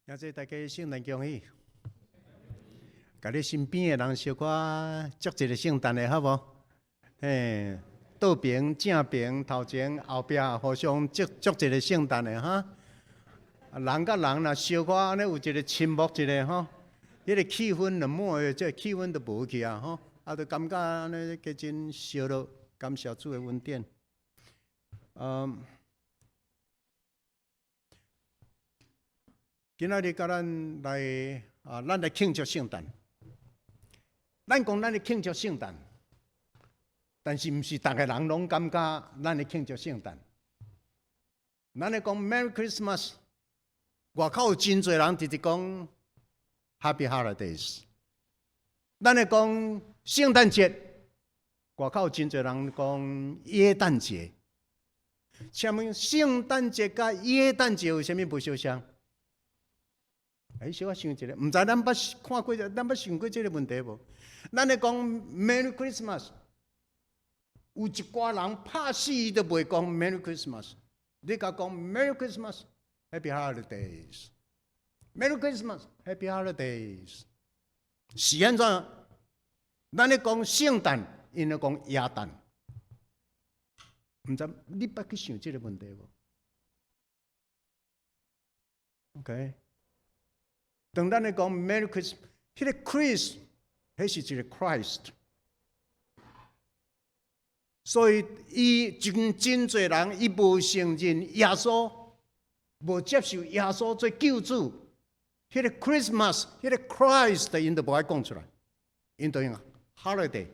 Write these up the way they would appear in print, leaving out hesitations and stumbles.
也祝大家圣诞恭喜！甲你身边的人小可祝一个圣诞的好无？嘿，倒边、正边、头前、后壁，互相祝一个圣诞的哈。人甲人若小可安尼有一个亲睦一个吼，迄个气氛若满的，这气氛都无去啊吼，就感觉安尼加真烧热，感谢主的恩典。今仔日甲咱来咱来庆祝圣诞。咱讲咱咧庆祝圣诞，但是毋是逐个人拢感觉咱咧庆祝圣诞。咱咧讲 Merry Christmas， 外口有真侪人直直讲 Happy Holidays。咱咧讲圣诞节，外口有真侪人讲耶诞节。请问圣诞节甲耶诞节有啥物不相像？小可想一下，毋知咱捌看过，咱捌想过这个问题无？咱咧讲 Merry Christmas， 有一寡人拍死伊都袂讲 Merry Christmas， 你甲讲 Merry Christmas，Happy Holidays。Merry Christmas，Happy Holidays。是安怎？咱咧讲圣诞，因咧讲耶诞。毋知你捌去想这个问题无 ？OK。当咱咧讲 Merry Christmas， 迄个 Christ， 迄是一个 Christ， 所以伊真侪人伊无承认耶稣，无接受耶稣做救主。迄个 Christmas， 迄个 Christ， 因都无爱讲出来，因都用 holiday，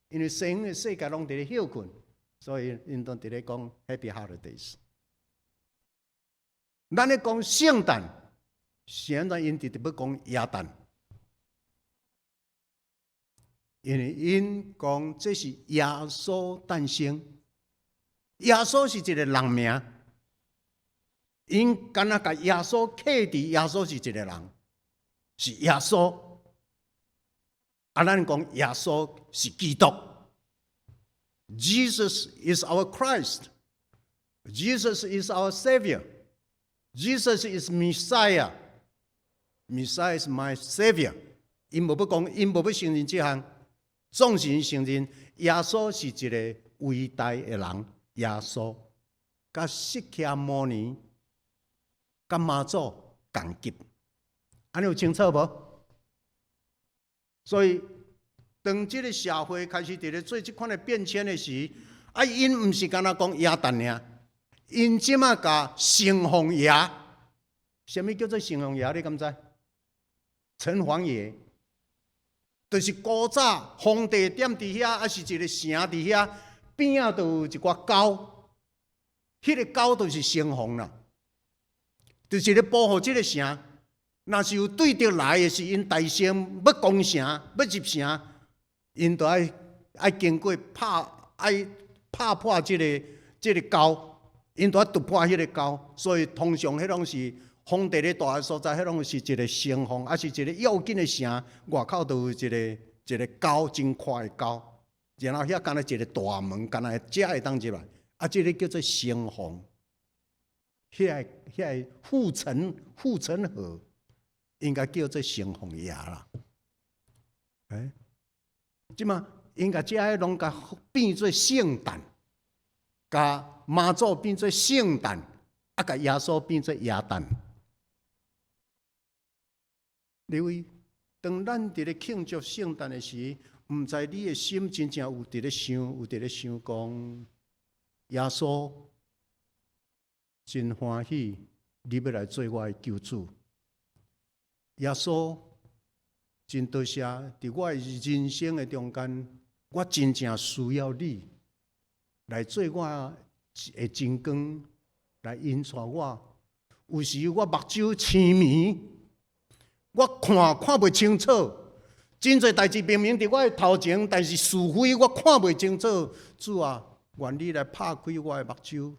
因为整个世界拢伫咧休困，所以因都伫咧讲 Happy Holidays。咱咧讲圣诞。现在因直直要讲耶诞，因为因讲这是耶稣诞生。耶稣是一个人名，因敢若甲耶稣刻伫耶稣是一个人，是耶稣。咱讲耶稣是基督 ，Jesus is our Christ. Jesus is our Savior. Jesus is Messiah.Messiah is my Savior。因无要讲，因无要承认这项，总是承认耶稣是一个伟大的人。耶稣甲释迦牟尼、甲妈祖同级，安尼有清楚无？所以，当这个社会开始伫咧做这款的变迁的时，因毋是干那讲耶诞尔，因即马甲城隍爷，什么叫做城隍爷？你敢知？城隍爷，就是古早皇帝踮伫遐，还是一个城伫遐，边仔就有一寡狗，迄个狗就是城隍啦，就是咧保护这个城。若是有对着来的是因大城要攻城要入城，因就爱经过拍破这个狗，因就要突破迄个狗，所以通常迄拢是。皇帝咧住的所在，迄拢是一个城隍，还是一个要紧的城，外口都有一个狗，真快的狗，然后遐干那一个大门，干那遮会当入来，这个叫做城隍，遐个护城河，应该叫做城隍爷啦。即嘛，应该遮个拢甲变做圣诞，甲妈祖变做圣诞，甲耶稣变做耶诞。因为当咱伫咧庆祝圣诞的时，毋知你的心真正有伫咧想，有伫咧想讲，耶稣真欢喜，你要来做我的救主。耶稣真多谢，伫我的人生的中间，我真正需要你来做我的真光，来引带我。有时我目睭青迷。我看袂清楚，真侪代志明明伫我的头前，但是是非我看袂清楚。主啊，愿你来拍开我的目睭。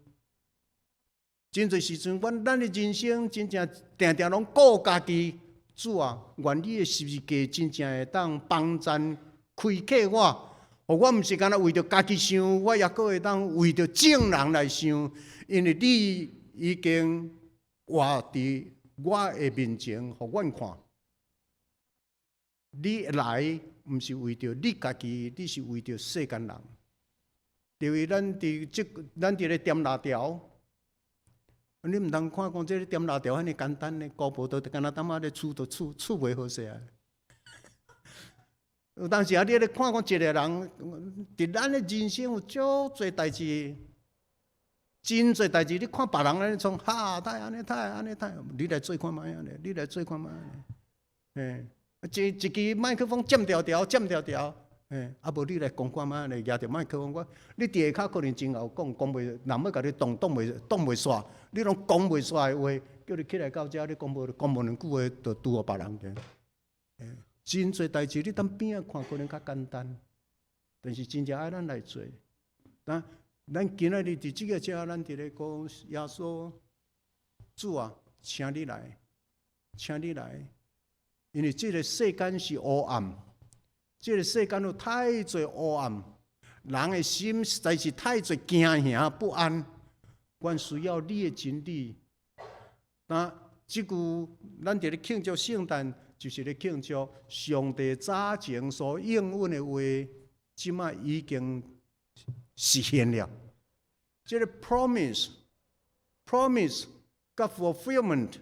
真侪时阵，咱的人生真正定定拢顾家己。主啊，愿你的十字架真正会当帮咱开启我，互我毋是干那为着家己想，我也阁会当为着众人来想，因为你已经活伫我的面前，互阮看。你来，毋是为着你家己，你是为着世间人。因为咱伫咧点辣条，你毋通看讲这个点辣条安尼简单咧，高步都敢若他妈咧厝袂好势啊！有当时啊，你咧看讲一个人，伫咱的人生有足侪代志，真侪代志。你看别人安尼创，哈，太安尼太安尼太，你来做看卖啊！你来做看卖啊！一支麦克风尖条条，啊无你来讲看卖咧，举着麦克风，你伫下骹可能真后讲袂，人要甲你动袂煞，你拢讲袂煞的话，叫你起来到遮，你讲无两句话，就拄互别人个。真侪代志，你当边仔看可能较简单，但是真正爱咱来做。咱今仔日伫即个遮，咱伫咧讲耶稣主啊，请你来，请你来。因为这个世间是黑暗，这个世间有太侪黑暗，人的心实在是太侪惊吓不安。阮需要你的真理。那即句咱伫咧庆祝圣诞，就是咧庆祝上帝早前所应允的话，即卖已经实现了。这个 promise 甲 fulfillment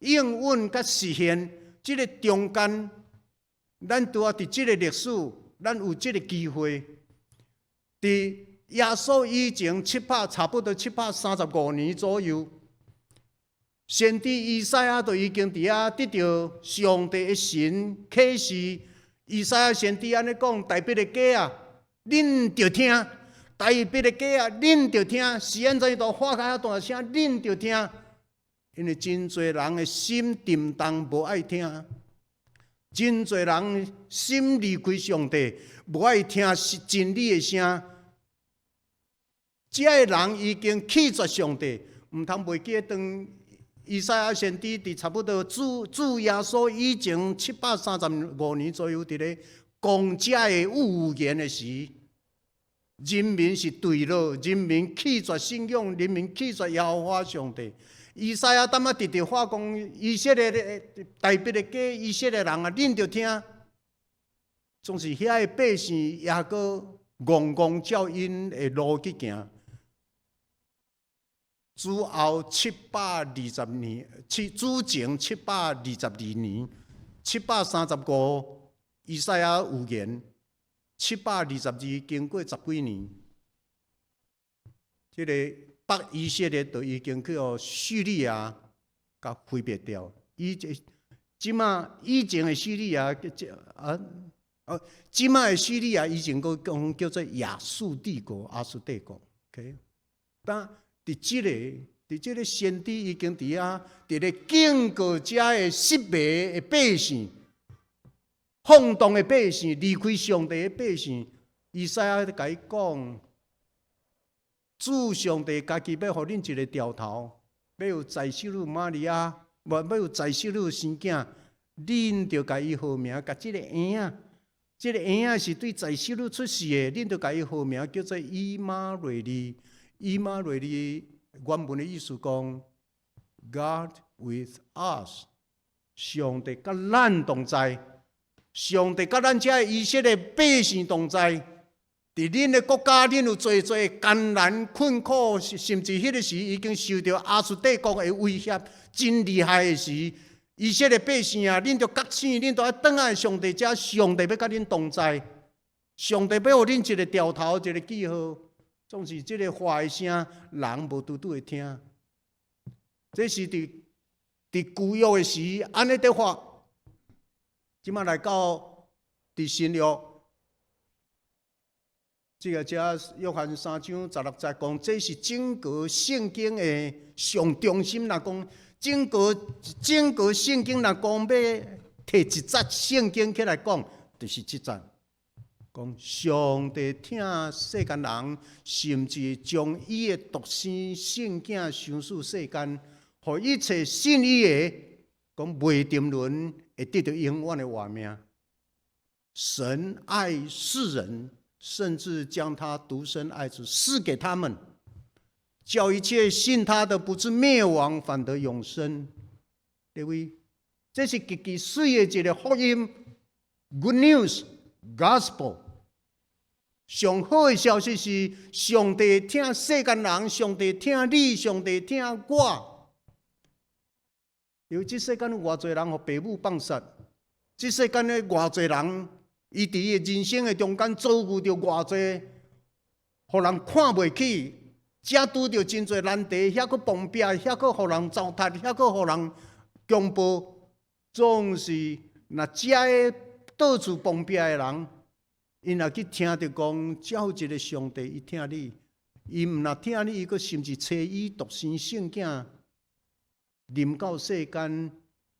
应允甲实现。这个中间，咱拄啊伫这个历史，咱有这个机会，伫耶稣以前差不多735年左右，先知以赛亚就已经伫遐得到上帝的神启示。以赛亚先知安尼讲：大笔的家啊，恁着听；大笔的家啊，恁着听。是安怎都发开大声，恁着听。因为真侪人的心沉重，无爱听；真侪人心离开上帝，无爱听真理的声。这个人已经弃绝上帝，毋通袂记当以赛亚先知伫差不多主耶稣以前735年左右，伫咧讲这个预言的时，人民是对了，人民弃绝信仰，人民弃绝耶和华上帝。以赛亚当啊直直话讲，以色列的大笔的家，以色列人啊，恁着听。总是遐个百姓也阁戆照因的路去行。主后720年，主前722年，735以赛亚预言，722经过10几年，这个北以色列就已经去互叙利亚甲毁灭掉。以前的叙利亚即卖的叙利亚以前个讲叫做亚述帝国、亚述帝国。OK， 但伫即个先知已经伫遐，伫咧警告遮的失迷的百姓、放荡的百姓、离开上帝的百姓。以赛亚甲伊讲，主上帝家己要互恁一个条头，要有在世女玛利亚，要有在世女生囝，恁着甲伊号名，甲即个婴仔。这个婴仔是对在世女出世的，恁就甲伊号名叫做以马内利。以马内利原文的意思讲 ，God with us， 上帝甲咱同在，上帝甲咱遮以色列百姓同在。伫恁的国家，恁有做艰难困苦，甚至迄个时已经受到亚述帝国的威胁，真厉害的时。以色列百姓啊，恁着觉醒，恁着爱转来上帝遮，上帝要甲恁同在，上帝要互恁一个条头，一个记号。总是即个话的声，人无拄会听。这是伫旧约的时，安尼在发。即摆来到伫新约，这个约翰3章16节讲，这是整个圣经的上中心。来讲，整个圣经来讲，要摕一节圣经起来讲，就是即节。讲上帝听世间人，甚至将伊的独生圣囝赏赐世间，互一切信伊的，讲未定论会得到永远的活命。神爱世人，甚至将他独生爱子赐给他们，叫一切信他的不至灭亡，反得永生。各位，这是极其水的一个福音 ，Good News Gospel。上好的消息是，上帝听世间人，上帝听你，上帝听我。因为这世间有偌侪人互父母放杀，这世间的偌侪人，伊伫伊人生的中间遭遇着偌侪，互人看袂起。遮拄着真侪难题，遐佫碰壁，遐佫互人糟蹋，遐佫互人强暴，总是若遮个到处碰壁的人，因若去听着讲，只有一个上帝，伊听你，伊毋若听你，伊佫甚至找伊独生圣囝临到世间，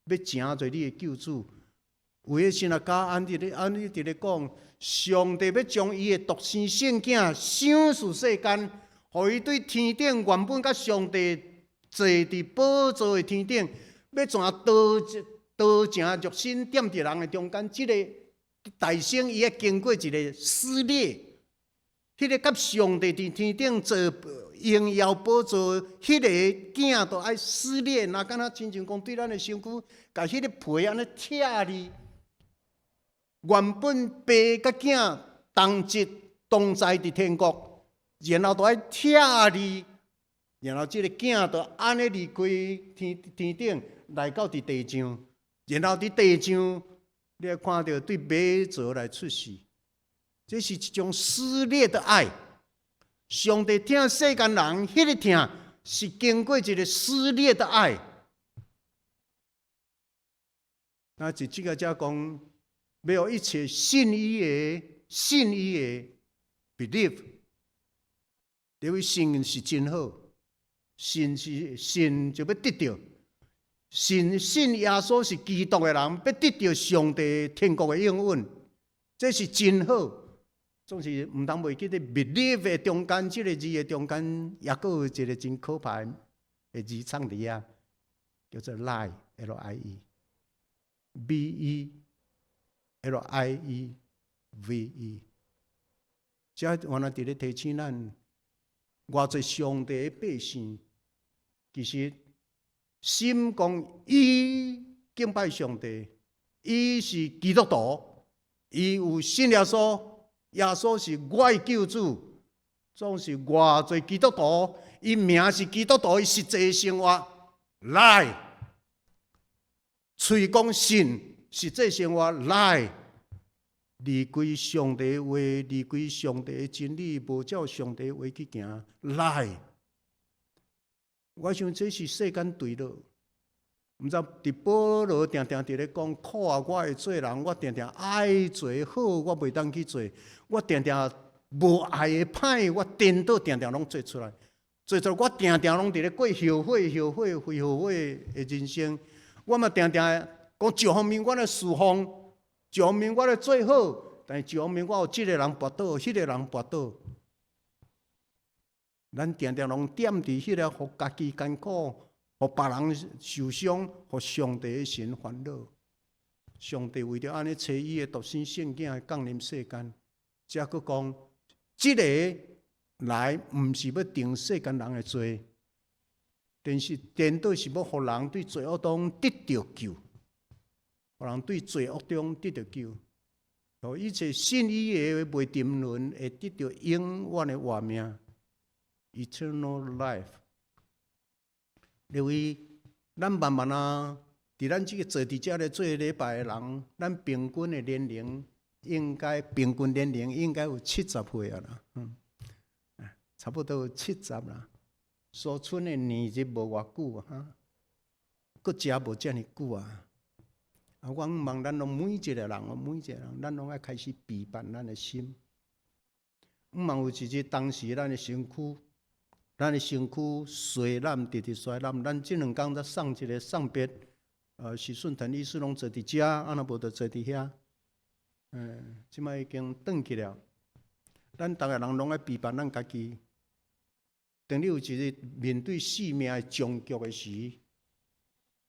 要成做你的救主。为个是若甲安尼伫咧讲，上帝要将伊的独生圣囝赏赐世间。互伊对天顶原本甲上帝坐伫宝座的天顶，要怎道成肉身踮伫人的中间？即个大圣伊要经过一个撕裂，迄个甲上帝伫天顶坐荣耀宝座，迄个囝都爱撕裂，若敢若亲像讲对咱的身躯，甲迄个皮安尼拆哩。原本爸甲囝同在伫天国。然后就爱拆离，然后这个囝就安尼离开天顶，来到伫地上，然后伫地上，你会看到对马槽来出世，这是一种撕裂的爱。上帝听世间人，迄个听是经过一个撕裂的爱。那就这个才讲，没有一切信伊的 believe。因为信是真好，信就要得到，信耶稣是基督的人，要得到上帝天国的应允，这是真好。总是唔通袂记得 believe 的中间，这个字的中间也佫有一个真可怕的字藏伫遐，叫做 lie，L-I-E，B-E-L-I-E-V-E。这原来伫咧提醒咱。偌侪上帝的百姓，其实心讲伊敬拜上帝，伊是基督徒，伊有信耶稣，耶稣是我的救主，总是偌侪基督徒，伊名是基督徒，伊实际生活来，嘴讲信，实际生活来。离开上帝的话，离开上帝的真理，无照上帝的话去行，来！我想这是世间对了。毋知伫保罗定定伫咧讲，苦啊！我会做人，我定定爱做好，我袂当去做；我定定无爱的歹，我颠倒定定拢做出来。做出来，我定定拢伫咧过后悔、非后悔的人生。我嘛定定讲，一方面我咧侍奉。一方面我咧做好，但是一方面我有这个人跋倒，迄个人跋倒。咱定定拢踮伫迄个，互家己艰苦，互别人受伤，互上帝的神烦恼。上帝为着安尼找伊的独生圣囝降临世间，才佫讲，这个来毋是要定世间人的罪，但是颠倒是要互人对罪恶中得到救。互人对罪恶中得到救，互一切信伊的袂沉沦，会得到永远的活命 （eternal life）。因为咱慢慢啊，伫咱这个坐伫遮咧做礼拜的人，咱平均的年龄应该有70岁啊啦，差不多有70啦。所剩的年日无偌久啊，佫食无遮尔久啊。我望咱拢每一个人，咱拢爱开始备办咱的心。望有一日，当时咱的身躯衰烂，直直衰烂。咱这2天才送一个送别，时顺陈医师拢坐伫遮，啊若无就坐伫遐。即摆已经转去了。咱逐个人拢爱备办咱家己。等你有一日面对生命的终局的时，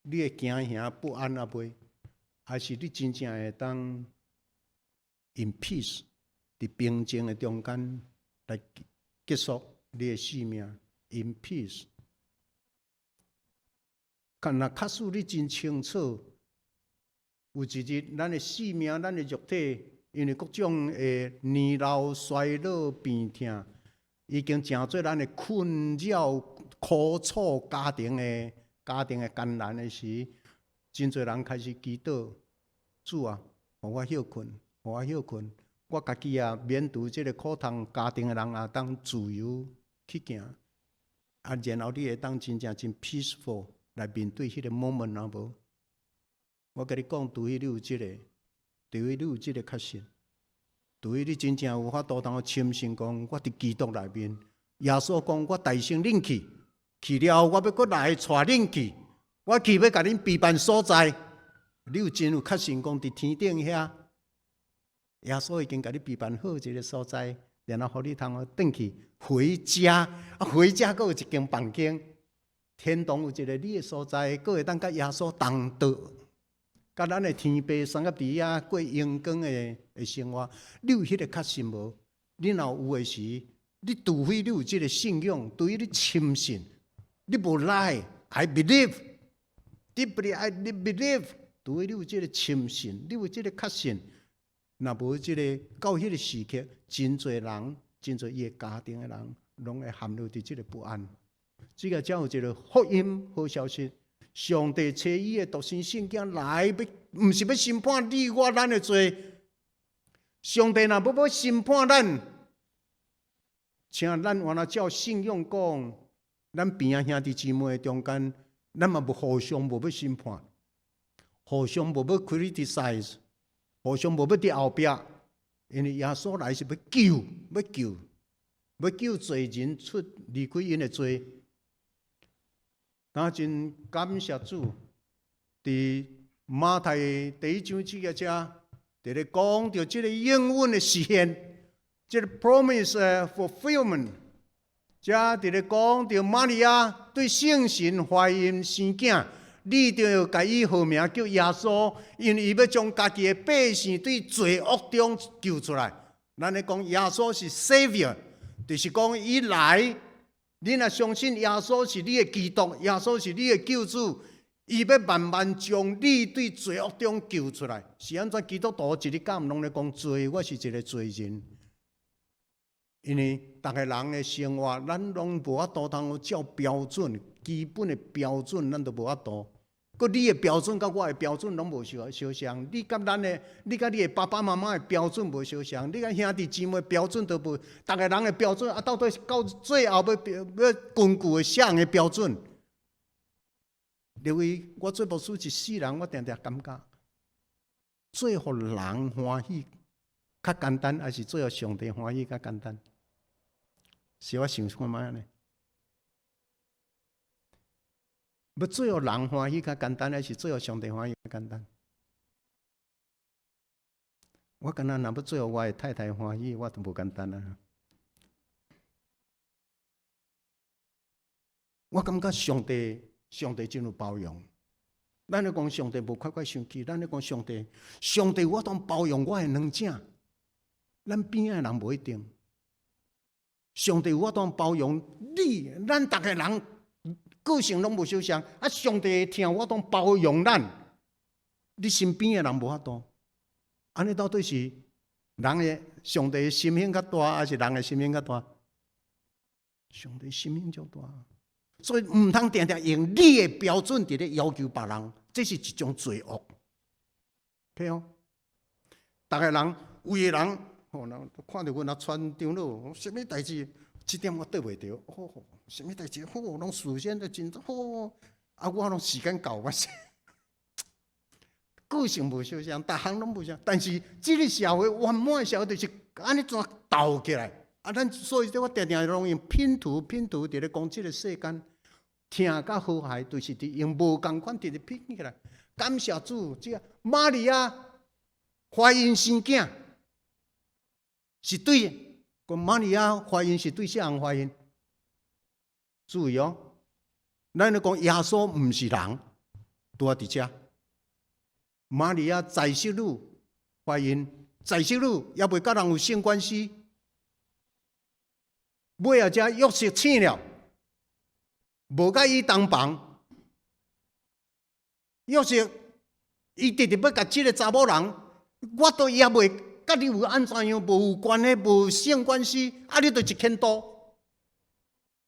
你会惊吓不安啊袂？还是你真正会当 in peace， 伫平静的中间来结束你的生命 in peace。看若假使你真清楚，有一日咱的性命、咱的肉体，因为各种的年老、衰老、病痛，已经真做咱的困扰、苦楚、家庭的艰难的时，真侪人开始祈祷：主啊，互我休困，互我休困。我家己啊，免除即个苦痛，家庭的人也当自由去行。啊，然后你会当真正真 peaceful 来面对迄个 moment 啊无？我甲你讲，除非你有即个，除非你有即个确信，除非你真正有法度通深信讲，我伫基督内面。耶稣讲，我大声恁去，去了后我要搁来带恁去，我去要甲恁陪伴所在。你有真有确信讲伫天顶遐？耶稣已经甲你陪伴好一个所在，然后互你通转去回家。啊，回家阁有一间房间，天堂有一个你的所在，阁会当甲耶稣同道，甲咱的天父三个伫遐过阳光的生活。你有迄个确信无？你若有的时，你除非你有即个信仰，除非你深信，你无赖 ，I believe， deeply I believe， 除非你有即个深信，你有即个确信。若无即个到迄个时刻，真侪人，真侪伊的家庭的人，拢会陷入伫即个不安。即个才有一个福音好消息，上帝找伊的独生圣经来，毋是要审判你我咱的罪。上帝若要审判咱，请咱原来照信仰讲，咱边仔兄弟姊妹中间，咱嘛无互相无要审判，互相无要 criticize。互相无要伫后壁，因为耶稣来是要救罪人出离开因的罪。那真感谢主，伫马太第1章这个遮，伫咧讲到即个应允的实现，即个 promise fulfillment， 遮伫咧讲到玛利亚对圣神怀孕生囝。你就要甲伊号名叫耶稣，因为伊要将家己的百姓对罪恶中救出来。咱咧讲耶稣是 Savior， 就是讲伊来，你若相信耶稣是你的基督，耶稣是你的救主，伊要慢慢将你对罪恶中救出来。是安怎？基督徒一日到晚拢咧讲罪，我是一个罪人。因为逐个人的生活，咱拢无法度通照标准，基本的标准咱都无法度。佮你的标准，甲我的标准拢无相像。你甲咱的，你甲你的爸爸妈妈的标准无相像。你甲兄弟姊妹标准都无，逐个人的标准啊，到底到最后要根据的啥的标准？因为我做牧师一世人，我常常感觉，最互人欢喜较简单，还是最互上帝欢喜较简单？是我想看卖呢？要最后人欢喜较简单，还是最后上帝欢喜较简单？我感觉若要最后我的太太欢喜，我都无简单啊！我感觉上帝真有包容。咱咧讲上帝无快生气，咱咧讲上帝我当包容我的软件，咱边仔人无一定。上帝我当包容你，咱逐个人。个性拢无相像，啊！上帝听我当包容咱，你身边的人无法度。安尼到底是人的上帝的心性较大，还是人的心性较大？上帝心性较大，所以毋通定定用你的标准伫咧要求别人，这是一种罪恶。对哦，逐个人有的人，人看到阮啊穿长老，什么代志？这点我对袂着，什么代志拢事先都真啊，我拢时间到，我个性无相像，逐项拢无相，但是这个社会完满的社会就是安尼怎斗起来啊？咱所以我常常拢用拼图伫咧讲这个世间，听甲好害，就是伫用无共款伫咧拼起来。感谢主，这个玛利亚怀孕生囝是对。讲玛利亚怀孕是对啥人怀孕？注意哦，咱咧讲耶稣毋是人，拄啊伫遮。玛利亚在世女怀孕，在世女也袂甲人有性关系，尾仔遮约瑟醒了，无甲伊同房，约瑟，伊直直要甲即个查某人，我都也袂甲你有安怎样，无有关系，无性关系，啊，你就一牵刀，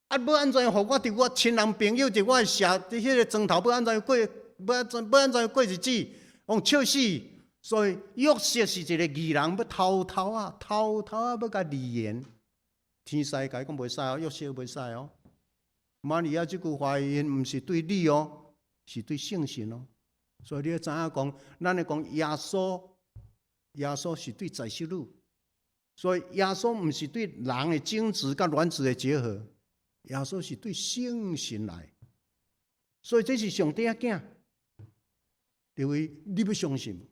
啊，要安怎样，互我伫我亲人朋友，伫我的社，伫迄个庄头，要安怎样过，要安怎样过日子，互笑死。所以约瑟是一个义人，要偷偷啊要甲离言。天使甲伊讲袂使哦，约瑟袂使哦。玛利亚即句话言，毋是对你哦，是对圣神哦。所以你要知影讲，咱咧讲耶稣是对在世女，所以耶稣毋是对人的精子甲卵子的结合，耶稣是对圣神来。所以这是上帝的囝，因为你要相信。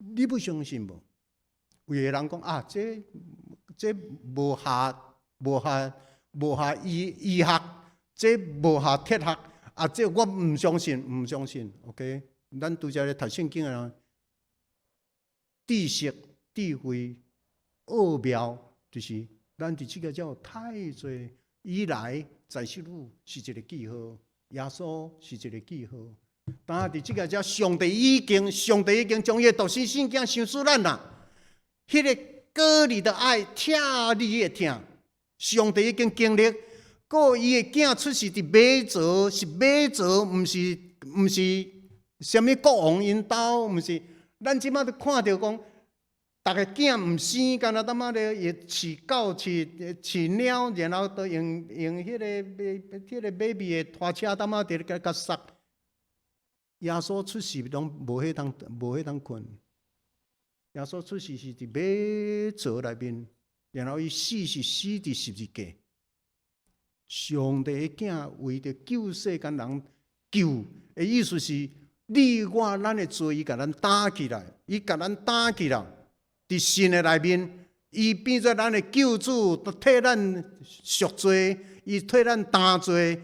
你不相信无？有个人讲啊，这无下医学，这无下哲学啊，这我唔相信。OK， 咱拄则咧读圣经的人，知识、智慧、奥妙，就是咱伫即个叫太侪以来在世女是一个记号，耶稣是一个记号。但伫即个叫上帝已经将伊的独生圣囝赏赐咱啦。迄个个人的爱，疼你的疼，上帝已经经历过，伊的囝出世伫马槽，是马槽，毋是什么国王因兜，毋是。咱即摆都看到讲，逐个囝毋生，干那他妈的饲狗、饲猫，然后都用迄个 baby 的拖车，他妈伫甲塞。耶稣出世拢无迄当困。耶稣出世是伫马槽内面，然后伊死是死伫十字架。上帝的囝为着救世间人救的意思是，你我咱的罪，伊甲咱打起来，伫神的内面，伊变做咱的救主，替咱赎罪，伊替咱担罪。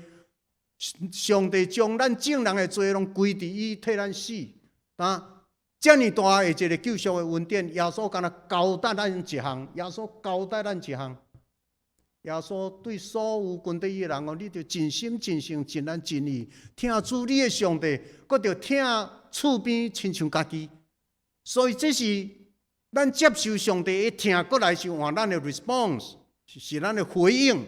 上帝将咱正人的罪拢归伫伊，替咱死。但遮尔大的一个救赎的恩典，耶稣敢若交代咱一项。耶稣对所有跟对伊的人讲：你着尽心、尽性、尽咱尽意，听主你的上帝，搁着听厝边亲像家己。所以这是咱接受上帝的听，过来是换咱的 response， 是咱的回应。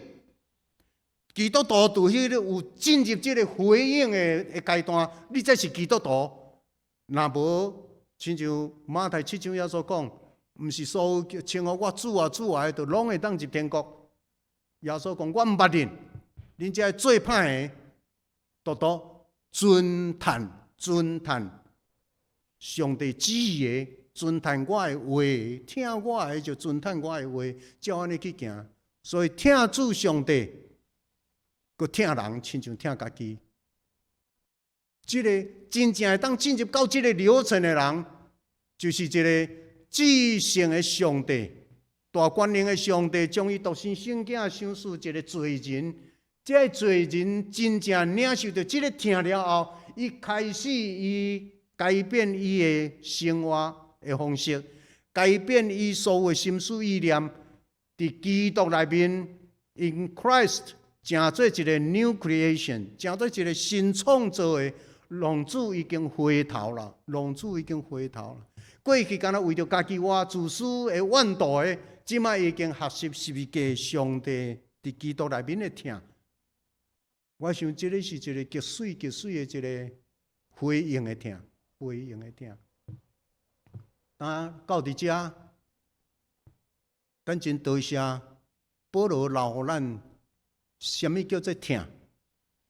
基督徒拄迄个有进入这个回应的阶段，你才是基督徒。若无，亲像马太7章遐所讲，毋是所有称呼我主啊主啊的，就拢会当入天国。耶稣讲：我毋捌恁，恁这最歹的，多尊叹上帝旨意的，尊叹我的话，听我的就尊叹我的话，照安尼去行。所以听主上帝。佮疼人，亲像疼家己。即个真正会当进入到即个流程的人，就是一个至圣的上帝，大权能的上帝，将伊独生圣囝赏赐一个罪人。这个罪人真正领受到即个疼了后，伊开始伊改变伊的生活的方式，改变伊所有的心思意念，伫基督内面 ，in Christ。成做一个 new creation， 成做一个新创造的浪子已经回头了。过去敢若为着家己活自私的怨妒的，即摆已经学习十字架上帝伫基督内面的疼。我想这个是一个极水的一个回应的疼。到伫遮，咱真多谢保罗留互咱。什么叫做疼？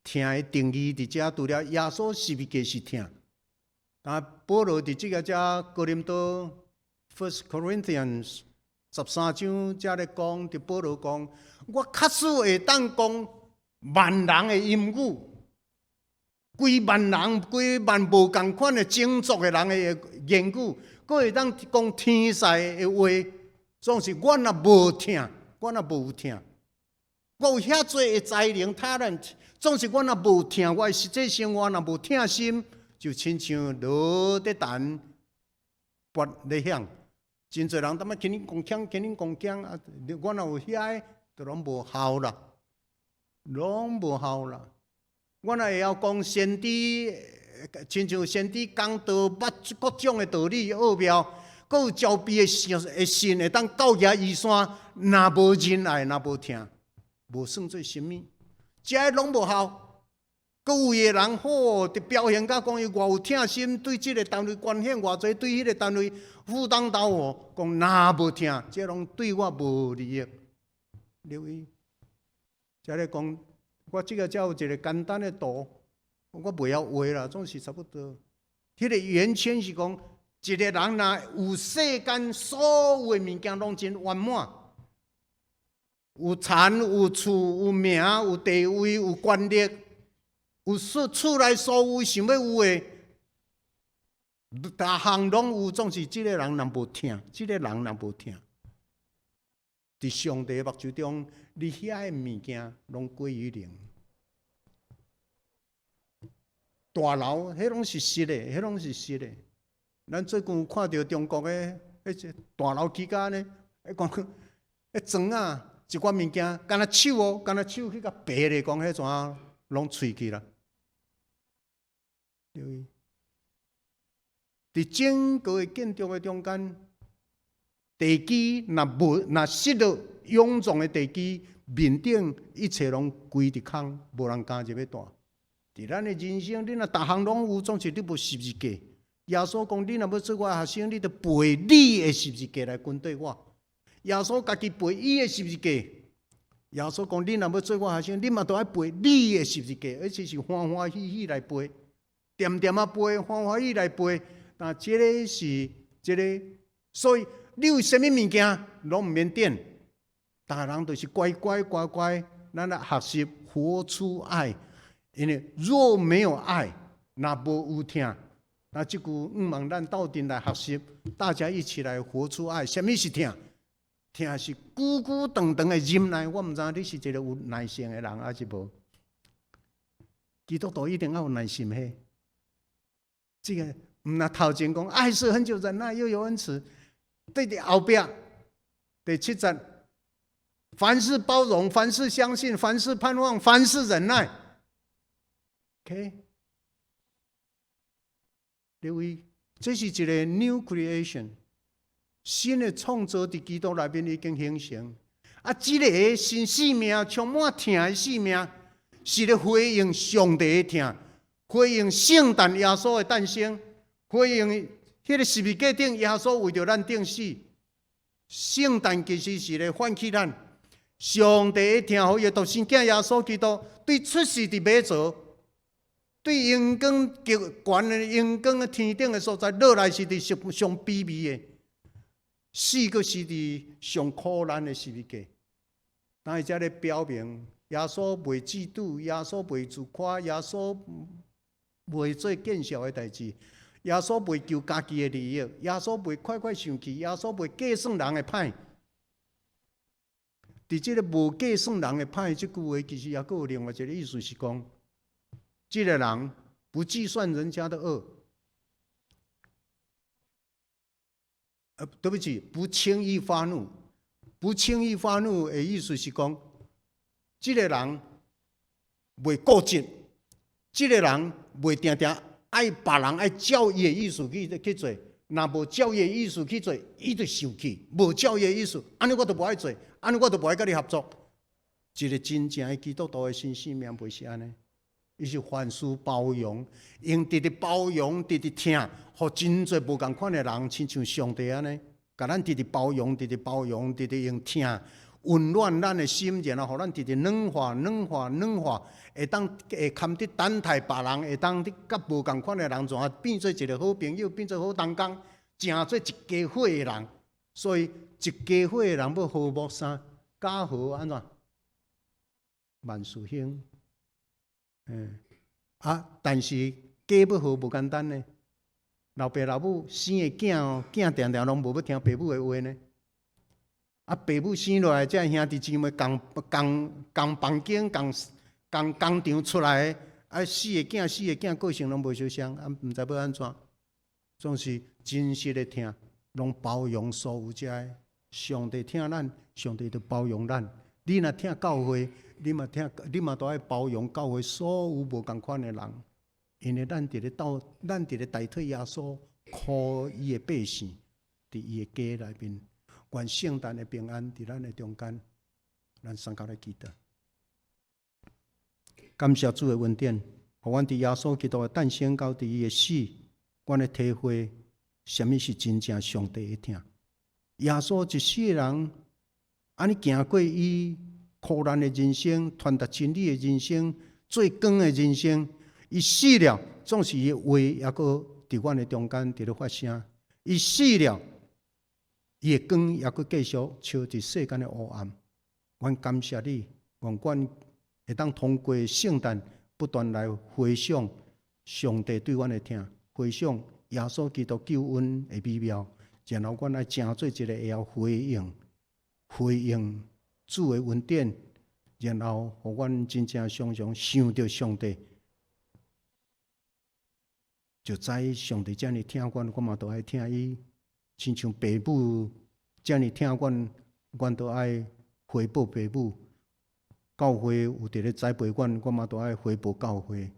疼的定义伫遮，除了耶稣十字架是疼，但保罗伫即个遮哥林多 First Corinthians 13章遮咧讲，伫保罗讲，我确实会当讲万人的音语，规万无共款的种族的人的言语，佫会当讲天使的话，总是我若无疼，我若无疼。我有遐多的才能 talent， 总是我若无疼，我的实际生活若无疼心，就亲像落地弹，拔咧响。真侪人他妈轻轻讲腔啊！我若有遐个，就拢无效啦。我若会晓讲先知亲像先知讲道，捌各种的道理奥妙，佫有招逼的信会当到野移山，若无仁爱，若无听，无算做什么，这些拢无效。佫有的人好，就表现甲讲伊偌有疼心，对即个单位捐献偌济，对迄个单位赴汤蹈火，讲若无听，这拢对我无利益。留意，才咧讲，我即个才有一个简单的图，我袂晓画啦，总是差不多。迄个圆圈是讲，一个人若有世间所有的物件拢真圆满，有田、有厝、有名、有地位、有权力。有厝内所有想要有诶，逐项拢有，总是即个人若无听，即个人若无听，伫上帝目睭中，你遐诶物件拢归于零。大楼，迄拢是实诶，迄拢是实诶。咱最近有看到中国诶迄大楼起家呢，讲迄砖啊，一寡物件，干那手哦，干那手去甲白咧，讲迄怎拢碎去啦。伫整个建筑的中间，地基若失落臃肿的地基，面顶一切拢规伫空，无人敢入去住。伫咱的人生，你若逐项拢有，总是你无十字架。耶稣讲：你若要做我的学生，你着背你的十字架来跟对我。耶稣家己背伊的十字架。耶稣讲：你若要做我学生，你嘛着爱背你的十字架，而且是欢欢喜喜来背。点点啊背，欢欢喜来背，但这个是这个，所以你有啥物物件拢毋免点，大人就是乖乖，咱来学习活出爱。因为若没有爱，那无有听。那这句望咱斗阵来学习，大家一起来活出爱。什么是听？听是久久长长的忍耐。我毋知你是一个有耐性的人，还是无？基督徒一定要有耐心嘿。这个那头前讲爱是很久忍耐，又有恩慈。对的后边第7节，凡事包容，凡事相信，凡事盼望，凡事忍耐。OK， 留意，这是一个 new creation， 新的创造伫基督内面已经形成。啊，这个新生命充满疼的生命，是咧回应上帝的疼。回应圣诞耶稣的诞生，回应迄个十字架顶耶稣为着咱定死。圣诞其实是咧唤起咱上帝的疼，好伊独生囝耶稣基督对出世伫马槽，对阳光极悬的阳光的天顶的所在，落来是伫上卑微的，死佫是伫上苦难的十字架。但伊才咧表明，耶稣袂嫉妒，耶稣袂自夸，耶稣袂做见笑的代志，耶稣袂求家己的利益，耶稣袂快快生气，耶稣袂计算人的歹。伫这个无计算人的歹这句话，其实也有另外一个意思是讲，这个人不计算人家的恶，对不起，不轻易发怒。不轻易发怒的意思是讲，这个人袂固执，这个人袂定定爱别人爱照伊的意思去做，若无照伊的意思去做，伊就生气；无照伊的意思，安尼我就无爱做，安尼我就无爱甲你合作。一个真正的基督徒的新生命袂是安尼，伊是凡事包容，用直直包容，直直听，互真侪无共款的人，亲像上帝安尼，甲咱直直包容，直直包容，直直用听。温暖咱的心，然后互咱直直软化，会堪得等待别人，会当甲无共款的人，怎啊变做一个好朋友，变做好同工，成做一家伙的人。所以一家伙的人要和睦啥？假和安怎？万事兴。但是家要和无简单呢。老爸老母生的囝哦，囝定定拢无要听爸母的话呢。爸母生落来，这兄弟姊妹共房间、共工厂出来的，死的囝个性拢无相像，毋知要安怎，总是真实的听，拢包容所有遮的。上帝听咱，上帝就包容咱。你若听教会，你嘛都爱包容教会所有无共款的人。因为咱伫咧代替耶稣，靠伊的百姓，伫伊的家内面，愿圣诞的平安伫咱的中间，咱三脚来祈祷。感谢主的恩典，互阮伫耶稣基督的诞生到伫伊的死，阮的体会什么是真正上帝的疼。耶稣一世的人，安尼行过伊苦难的人生，传达真理的人生，最光的人生。伊死了，总是伊话还阁伫阮的中间伫咧发声。伊死了，伊的光还阁继续照伫世间的黑暗。阮感谢你，愿阮会当通过圣诞，不断来回想上帝对阮的疼，回想耶稣基督救恩的美妙，然后阮来成做一个会晓回应主的恩典，然后互阮真正常常想到上帝。就知上帝遮尔疼阮，阮嘛都爱疼伊。亲像爸母遮尔疼阮，阮都爱回报爸母。教会有伫咧栽培阮，阮嘛都爱回报教会。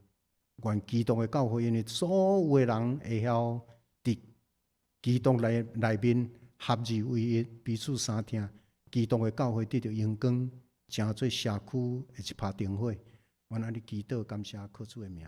愿基督的教会，因为所有的人会晓伫基督内面合而为一，彼此相听。基督的教会得到阳光，成做社区的一拍灯火。阮安尼祈祷，感谢靠主的名。